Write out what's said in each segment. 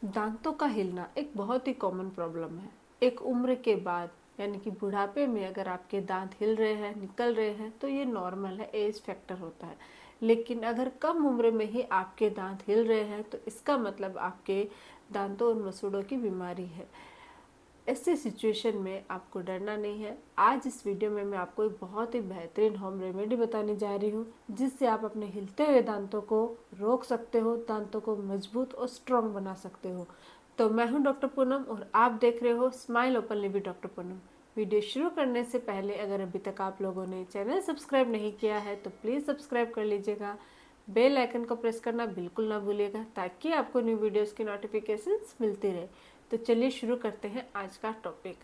दांतों का हिलना एक बहुत ही कॉमन प्रॉब्लम है। एक उम्र के बाद यानी कि बुढ़ापे में अगर आपके दांत हिल रहे हैं, निकल रहे हैं, तो ये नॉर्मल है, एज फैक्टर होता है। लेकिन अगर कम उम्र में ही आपके दांत हिल रहे हैं तो इसका मतलब आपके दांतों और मसूड़ों की बीमारी है। ऐसे सिचुएशन में आपको डरना नहीं है। आज इस वीडियो में मैं आपको एक बहुत ही बेहतरीन होम रेमेडी बताने जा रही हूँ, जिससे आप अपने हिलते हुए दांतों को रोक सकते हो, दांतों को मजबूत और स्ट्रॉन्ग बना सकते हो। तो मैं हूँ डॉक्टर पूनम और आप देख रहे हो smile openly with doctor Poonam. Video शुरू करने से पहले अगर अभी तक आप लोगों ने चैनल सब्सक्राइब नहीं किया है तो प्लीज़ सब्सक्राइब कर लीजिएगा। बेल आइकन को प्रेस करना बिल्कुल ना भूलिएगा ताकि आपको न्यू वीडियोस की नोटिफिकेशंस मिलती रहे। तो चलिए शुरू करते हैं आज का टॉपिक।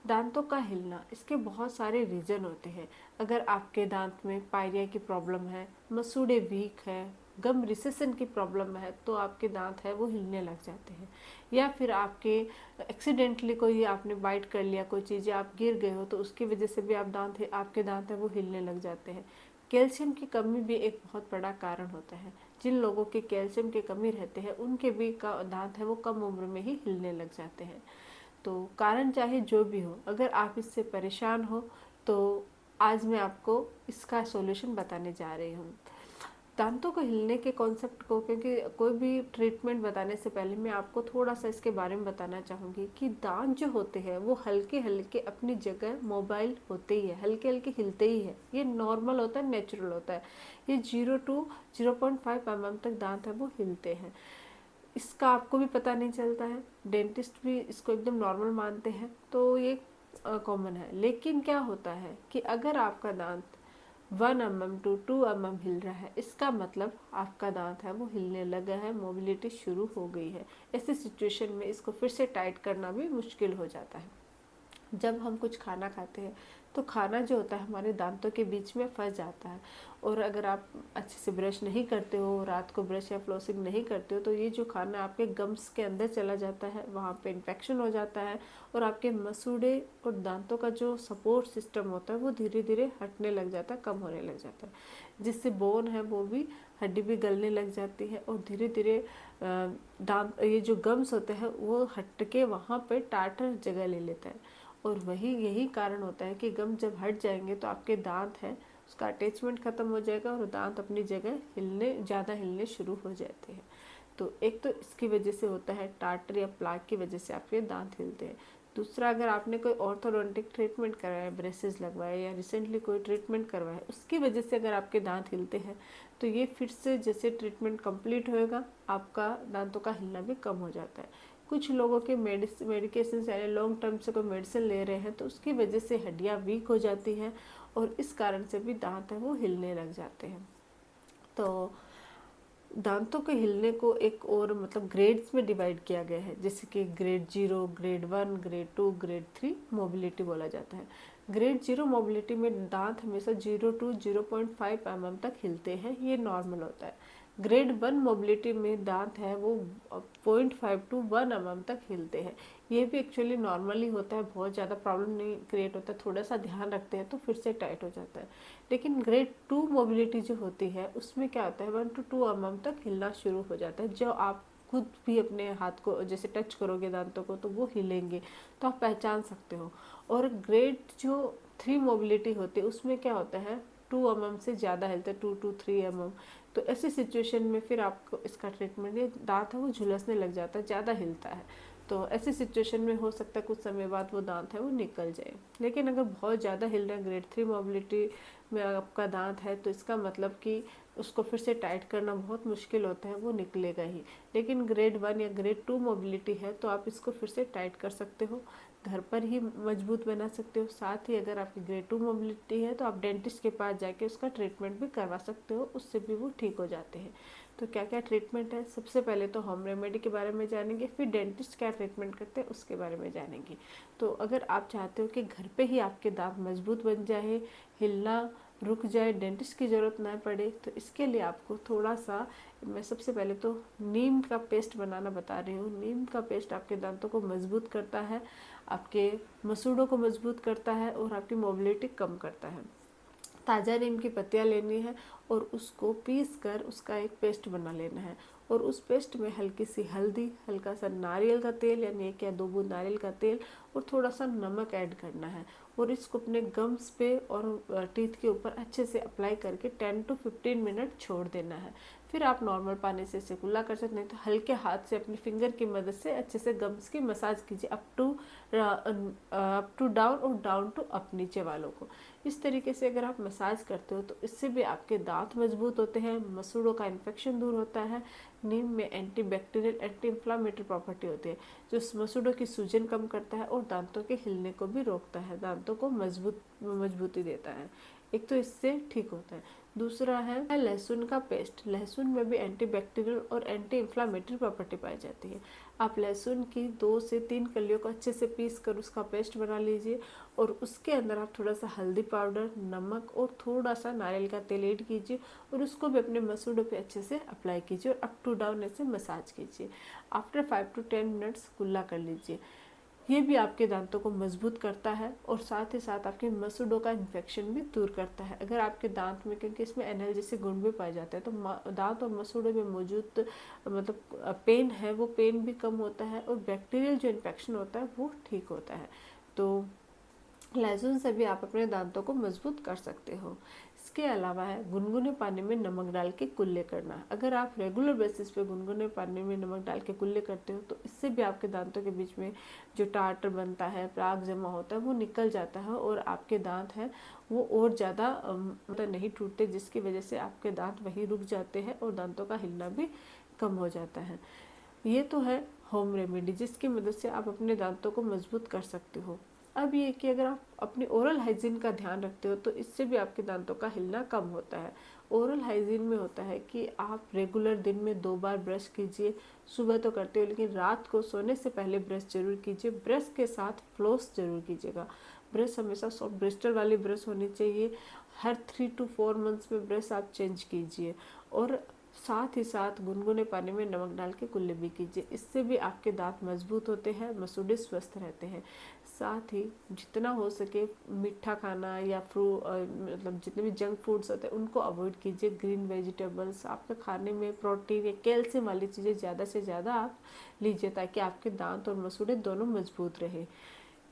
दांतों का हिलना, इसके बहुत सारे रीज़न होते हैं। अगर आपके दांत में पायरिया की प्रॉब्लम है, मसूड़े वीक है, गम रिसेशन की प्रॉब्लम है, तो आपके दांत है वो हिलने लग जाते हैं। या फिर आपके एक्सीडेंटली कोई आपने बाइट कर लिया, कोई चीज़ें आप गिर गए हो तो उसकी वजह से भी आपके दांत है वो हिलने लग जाते हैं। कैल्शियम की कमी भी एक बहुत बड़ा कारण होता है। जिन लोगों के कैल्शियम की कमी रहते हैं उनके भी दांत है वो कम उम्र में ही हिलने लग जाते हैं। तो कारण चाहे जो भी हो, अगर आप इससे परेशान हो तो आज मैं आपको इसका सॉल्यूशन बताने जा रही हूँ। दांतों को हिलने के कॉन्सेप्ट को, क्योंकि कोई भी ट्रीटमेंट बताने से पहले मैं आपको थोड़ा सा इसके बारे में बताना चाहूँगी कि दांत जो होते हैं वो हल्के हल्के अपनी जगह मोबाइल होते ही है, हल्के हल्के हिलते ही है। ये नॉर्मल होता है, नेचुरल होता है। ये 0 to 0.5 mm तक दांत है वो हिलते हैं। इसका आपको भी पता नहीं चलता है, डेंटिस्ट भी इसको एकदम नॉर्मल मानते हैं, तो ये कॉमन है। लेकिन क्या होता है कि अगर आपका दांत 1 mm to 2 mm हिल रहा है, इसका मतलब आपका दांत है वो हिलने लगा है, मोबिलिटी शुरू हो गई है। ऐसी सिचुएशन में इसको फिर से टाइट करना भी मुश्किल हो जाता है। जब हम कुछ खाना खाते हैं तो खाना जो होता है हमारे दांतों के बीच में फंस जाता है, और अगर आप अच्छे से ब्रश नहीं करते हो, रात को ब्रश या फ्लोसिंग नहीं करते हो, तो ये जो खाना आपके गम्स के अंदर चला जाता है, वहाँ पे इन्फेक्शन हो जाता है और आपके मसूड़े और दांतों का जो सपोर्ट सिस्टम होता है वो धीरे धीरे हटने लग जाता है, कम होने लग जाता है, जिससे बोन है वो भी, हड्डी भी गलने लग जाती है और धीरे धीरे दांत, ये जो गम्स होते हैं वो हट के वहाँ पे टाटर जगह ले लेता है। और यही कारण होता है कि गम जब हट जाएंगे तो आपके दांत है उसका अटैचमेंट खत्म हो जाएगा और दांत अपनी जगह ज़्यादा हिलने शुरू हो जाते हैं। तो एक तो इसकी वजह से होता है, टार्टर या प्लाक की वजह से आपके दांत हिलते हैं। दूसरा, अगर आपने कोई ऑर्थोडोंटिक ट्रीटमेंट कराया, ब्रेसेस लगवाए या रिसेंटली कोई ट्रीटमेंट करवाया, उसकी वजह से अगर आपके दांत हिलते हैं तो ये फिर से जैसे ट्रीटमेंट कंप्लीट होएगा आपका दांतों का हिलना भी कम हो जाता है। कुछ लोगों के मेडिकेशन यानी लॉन्ग टर्म से कोई मेडिसिन ले रहे हैं तो उसकी वजह से हड्डियाँ वीक हो जाती हैं और इस कारण से भी दांत है वो हिलने लग जाते हैं। तो दांतों के हिलने को एक और मतलब ग्रेड्स में डिवाइड किया गया है, जैसे कि grade 0, grade 1, grade 2, grade 3 mobility बोला जाता है। ग्रेड 0 मोबिलिटी में दांत हमेशा 0 to 0.5 mm तक हिलते हैं, ये नॉर्मल होता है। ग्रेड 1 मोबिलिटी में दांत है वो 0.5 to 1 mm तक हिलते हैं, ये भी एक्चुअली नॉर्मली होता है, बहुत ज़्यादा प्रॉब्लम नहीं क्रिएट होता है, थोड़ा सा ध्यान रखते हैं तो फिर से टाइट हो जाता है। लेकिन ग्रेड 2 मोबिलिटी जो होती है उसमें क्या होता है, 1 to 2 mm तक हिलना शुरू हो जाता है। जो आप खुद भी अपने हाथ को जैसे टच करोगे दांतों को तो वो हिलेंगे, तो आप पहचान सकते हो। और ग्रेड जो 3 मोबिलिटी होती है उसमें क्या होता है, 2 mm से ज़्यादा हिलता है, 2 to 3 mm। तो ऐसी सिचुएशन में फिर आपको इसका ट्रीटमेंट, ये दांत है वो झुलसने लग जाता है, ज़्यादा हिलता है, तो ऐसी सिचुएशन में हो सकता है कुछ समय बाद वो दांत है वो निकल जाए। लेकिन अगर बहुत ज़्यादा हिल रहा है, ग्रेड 3 मोबिलिटी में आपका दांत है, तो इसका मतलब कि उसको फिर से टाइट करना बहुत मुश्किल होता है, वो निकलेगा ही। लेकिन ग्रेड 1 या ग्रेड 2 मोबिलिटी है तो आप इसको फिर से टाइट कर सकते हो, घर पर ही मजबूत बना सकते हो। साथ ही अगर आपकी ग्रेड 2 मोबिलिटी है तो आप डेंटिस्ट के पास जाके उसका ट्रीटमेंट भी करवा सकते हो, उससे भी वो ठीक हो जाते हैं। तो क्या क्या ट्रीटमेंट है, सबसे पहले तो होम रेमेडी के बारे में जानेंगे, फिर डेंटिस्ट क्या ट्रीटमेंट करते हैं उसके बारे में जानेंगे। तो अगर आप चाहते हो कि घर पे ही आपके दांत मजबूत बन जाए, हिलना रुक जाए, डेंटिस्ट की ज़रूरत ना पड़े, तो इसके लिए आपको थोड़ा सा, मैं सबसे पहले तो नीम का पेस्ट बनाना बता रही हूँ। नीम का पेस्ट आपके दांतों को मजबूत करता है, आपके मसूड़ों को मजबूत करता है और आपकी मोबिलिटी कम करता है। ताज़ा नीम की पत्तियाँ लेनी है और उसको पीस कर उसका एक पेस्ट बना लेना है। और उस पेस्ट में हल्की सी हल्दी, हल्का सा नारियल का तेल यानी 1 या 2 बूंद नारियल का तेल और थोड़ा सा नमक ऐड करना है। और इसको अपने गम्स पे और टीथ के ऊपर अच्छे से अप्लाई करके 10 to 15 मिनट छोड़ देना है। फिर आप नॉर्मल पानी से इसे कुल्ला कर सकते हैं, तो हल्के हाथ से अपनी फिंगर की मदद से अच्छे से गम्स की मसाज कीजिए अप टू डाउन और डाउन टू अप, नीचे वालों को। इस तरीके से अगर आप मसाज करते हो तो इससे भी आपके दांत मजबूत होते हैं, मसूड़ों का इन्फेक्शन दूर होता है। नीम में anti bacterial, anti inflammatory property होती है जो मसूड़ों की सूजन कम करता है और दांतों के हिलने को भी रोकता है, दांतों को मजबूती देता है। एक तो इससे ठीक होता है। दूसरा है लहसुन का पेस्ट। लहसुन में भी एंटी बैक्टीरियल और एंटी इन्फ्लामेटरी प्रॉपर्टी पाई जाती है। आप लहसुन की 2 से 3 कलियों को अच्छे से पीस कर उसका पेस्ट बना लीजिए और उसके अंदर आप थोड़ा सा हल्दी पाउडर, नमक और थोड़ा सा नारियल का तेल ऐड कीजिए और उसको भी अपने मसूड़ों पे अच्छे से अप्लाई कीजिए और अप टू डाउन ऐसे मसाज कीजिए। आफ्टर 5 to 10 मिनट्स कुल्ला कर लीजिए। ये भी आपके दांतों को मजबूत करता है और साथ ही साथ आपके मसूड़ों का इन्फेक्शन भी दूर करता है। अगर आपके दांत में, क्योंकि इसमें एनाल्जेसिक गुण भी पाए जाते हैं, तो दांत और मसूड़ों में मौजूद मतलब पेन है वो पेन भी कम होता है और बैक्टीरियल जो इन्फेक्शन होता है वो ठीक होता है। तो लहसुन से भी आप अपने दांतों को मजबूत कर सकते हो। इसके अलावा है गुनगुने पानी में नमक डाल के कुल्ले करना। अगर आप रेगुलर बेसिस पे गुनगुने पानी में नमक डाल के कुल्ले करते हो तो इससे भी आपके दांतों के बीच में जो टार्टर बनता है, प्लाक जमा होता है, वो निकल जाता है और आपके दांत हैं वो और ज़्यादा नहीं टूटते, जिसकी वजह से आपके दांत वहीं रुक जाते हैं और दांतों का हिलना भी कम हो जाता है। ये तो है होम रेमेडी जिसकी मदद से आप अपने दांतों को मजबूत कर सकते हो। अब ये कि अगर आप अपनी ओरल हाइजीन का ध्यान रखते हो तो इससे भी आपके दांतों का हिलना कम होता है। ओरल हाइजीन में होता है कि आप रेगुलर दिन में 2 बार ब्रश कीजिए। सुबह तो करते हो लेकिन रात को सोने से पहले ब्रश जरूर कीजिए। ब्रश के साथ फ्लॉस जरूर कीजिएगा। ब्रश हमेशा सॉफ्ट ब्रिस्टल वाली ब्रश होनी चाहिए। हर 3 to 4 मंथ्स में ब्रश आप चेंज कीजिए और साथ ही साथ गुनगुने पानी में नमक डाल के कुल्ले भी कीजिए। इससे भी आपके दांत मजबूत होते हैं, मसूड़े स्वस्थ रहते हैं। साथ ही जितना हो सके मीठा खाना या मतलब जितने भी जंक फूड्स होते हैं उनको अवॉइड कीजिए। ग्रीन वेजिटेबल्स, आपके खाने में प्रोटीन या कैल्शियम वाली चीज़ें ज़्यादा से ज़्यादा आप लीजिए ताकि आपके दांत और मसूड़े दोनों मजबूत रहे।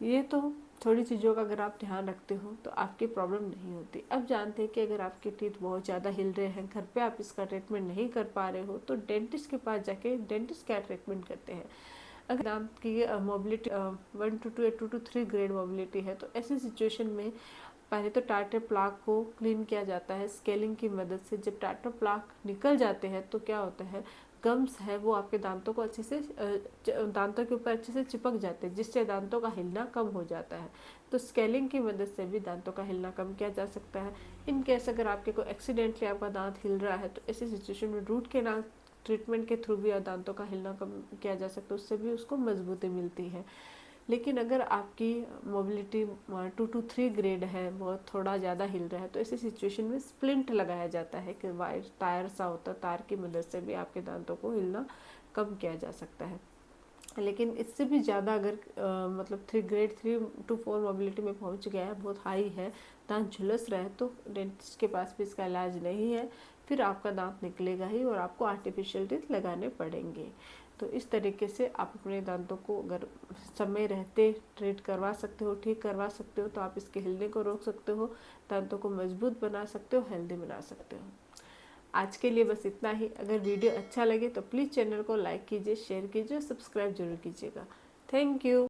ये तो थोड़ी चीज़ों का अगर आप ध्यान रखते हो तो आपकी प्रॉब्लम नहीं होती। अब जानते हैं कि अगर आपके टीथ बहुत ज़्यादा हिल रहे हैं, घर पे आप इसका ट्रीटमेंट नहीं कर पा रहे हो तो डेंटिस्ट के पास जाके डेंटिस्ट क्या ट्रीटमेंट करते हैं। अगर दांत की मोबिलिटी 1 to 2 या 2 to 3 ग्रेड मोबिलिटी है तो ऐसी सिचुएशन में पहले तो टार्टर प्लाक को क्लीन किया जाता है स्केलिंग की मदद से। जब टार्टर प्लाक निकल जाते हैं तो क्या होता है, गम्स है वो आपके दांतों को अच्छे से दांतों के ऊपर अच्छे से चिपक जाते हैं जिससे दांतों का हिलना कम हो जाता है। तो स्केलिंग की मदद से भी दांतों का हिलना कम किया जा सकता है। इन केस अगर आपके को एक्सीडेंटली आपका दांत हिल रहा है तो ऐसी सिचुएशन में रूट कैनाल ट्रीटमेंट के थ्रू भी दांतों का हिलना कम किया जा सकता है, उससे भी उसको मजबूती मिलती है। लेकिन अगर आपकी मोबिलिटी 2 to 3 ग्रेड है, बहुत थोड़ा ज़्यादा हिल रहा है, तो ऐसी सिचुएशन में स्प्लिंट लगाया जाता है कि वायर टायर सा होता है, तार की मदद से भी आपके दांतों को हिलना कम किया जा सकता है। लेकिन इससे भी ज़्यादा अगर मतलब 3 to 4 मोबिलिटी में पहुंच गया है, बहुत हाई है, दांत झुलस रहा है, तो डेंटिस्ट के पास भी इसका इलाज नहीं है। फिर आपका दांत निकलेगा ही और आपको आर्टिफिशियल टीथ लगाने पड़ेंगे। तो इस तरीके से आप अपने दांतों को अगर समय रहते ट्रीट करवा सकते हो, ठीक करवा सकते हो, तो आप इसके हिलने को रोक सकते हो, दांतों को मजबूत बना सकते हो, हेल्दी बना सकते हो। आज के लिए बस इतना ही। अगर वीडियो अच्छा लगे तो प्लीज़ चैनल को लाइक कीजिए, शेयर कीजिए, सब्सक्राइब जरूर कीजिएगा। Thank you.